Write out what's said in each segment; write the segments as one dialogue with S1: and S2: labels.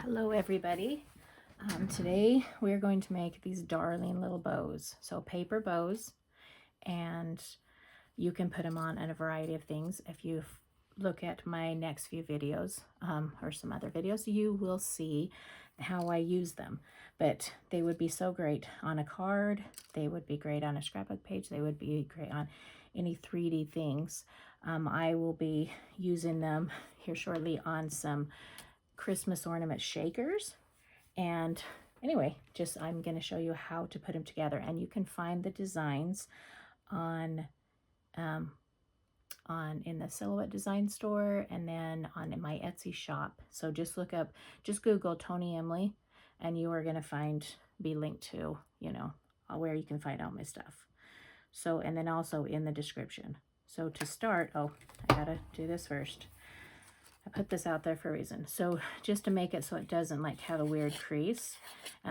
S1: Hello everybody. Today we're going to make these darling little bows. So paper bows, and you can put them on a variety of things. If you look at my next few videos or some other videos, you will see how I use them. But they would be so great on a card. They would be great on a scrapbook page. They would be great on any 3D things. I will be using them here shortly on some Christmas ornament shakers. And anyway, I'm going to show you how to put them together, and you can find the designs on in the Silhouette Design Store, and then on my Etsy shop. So just Google Tony Emily, and you are going to be linked to, where you can find all my stuff. So, and then also in the description. So to start, I gotta do this first. I put this out there for a reason. So just to make it so it doesn't have a weird crease,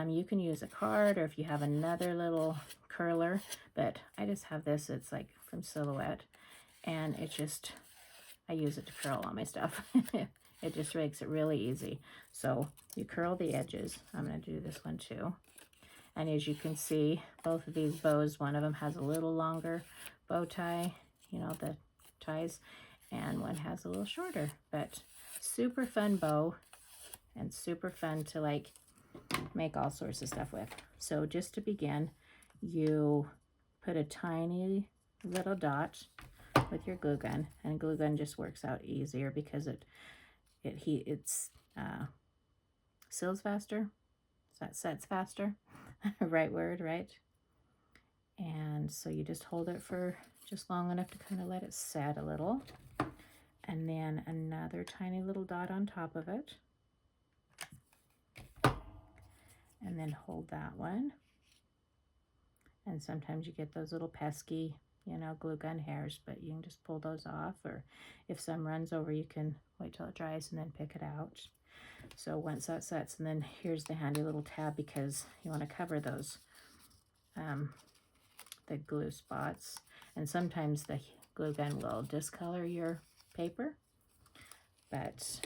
S1: you can use a card, or if you have another little curler, but I just have this. It's from Silhouette, and I use it to curl all my stuff. It just makes it really easy. So you curl the edges. I'm going to do this one too. And as you can see, both of these bows, one of them has a little longer bow tie, the ties, and one has a little shorter, but super fun bow and super fun to make all sorts of stuff with. So just to begin, you put a tiny little dot with your glue gun, and glue gun just works out easier because it seals faster. So that sets faster. Right word, right? And so you just hold it for just long enough to kind of let it set a little. And then another tiny little dot on top of it. And then hold that one. And sometimes you get those little pesky, glue gun hairs, but you can just pull those off. Or if some runs over, you can wait till it dries and then pick it out. So once that sets, and then here's the handy little tab, because you want to cover those, the glue spots. And sometimes the glue gun will discolor your paper, but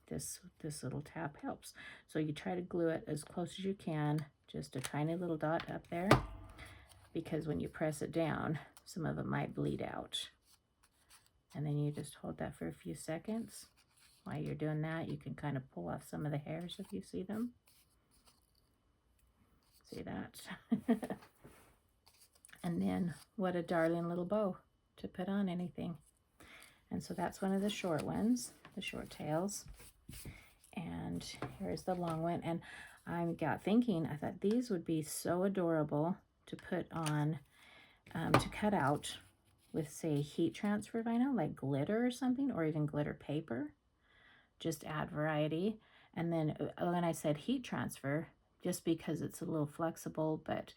S1: this little tab helps. So you try to glue it as close as you can, just a tiny little dot up there, because when you press it down, some of it might bleed out. And then you just hold that for a few seconds. While you're doing that, you can kind of pull off some of the hairs if you see them. See that? And then what a darling little bow to put on anything. And so that's one of the short ones, the short tails. And here's the long one. And I got thinking, I thought these would be so adorable to put on, to cut out with, say, heat transfer vinyl, like glitter or something, or even glitter paper. Just add variety. And then when I said heat transfer, just because it's a little flexible, but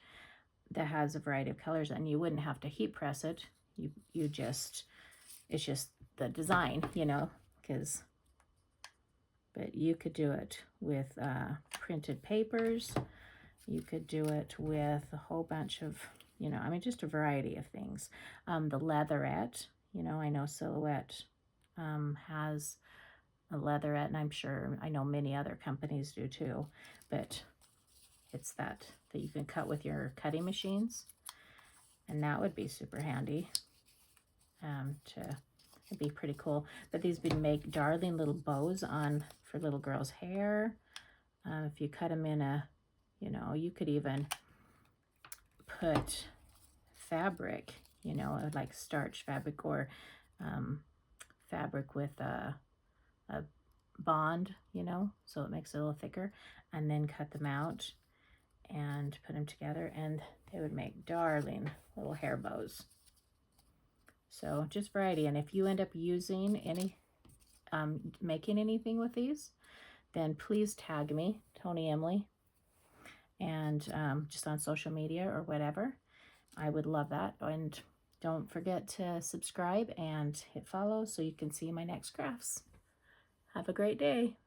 S1: that has a variety of colors, and you wouldn't have to heat press it. It's just the design, but you could do it with printed papers. You could do it with a whole bunch of, just a variety of things. The leatherette, I know Silhouette has a leatherette, and I know many other companies do too, but it's that you can cut with your cutting machines, and that would be super handy. It'd be pretty cool. But these would make darling little bows for little girls' hair. If you cut them in you could even put fabric, like starch fabric, or fabric with a bond, so it makes it a little thicker, and then cut them out and put them together, and they would make darling little hair bows. So just variety. And if you end up using making anything with these, then please tag me, Tony Emily, and just on social media or whatever. I would love that. And don't forget to subscribe and hit follow so you can see my next crafts. Have a great day.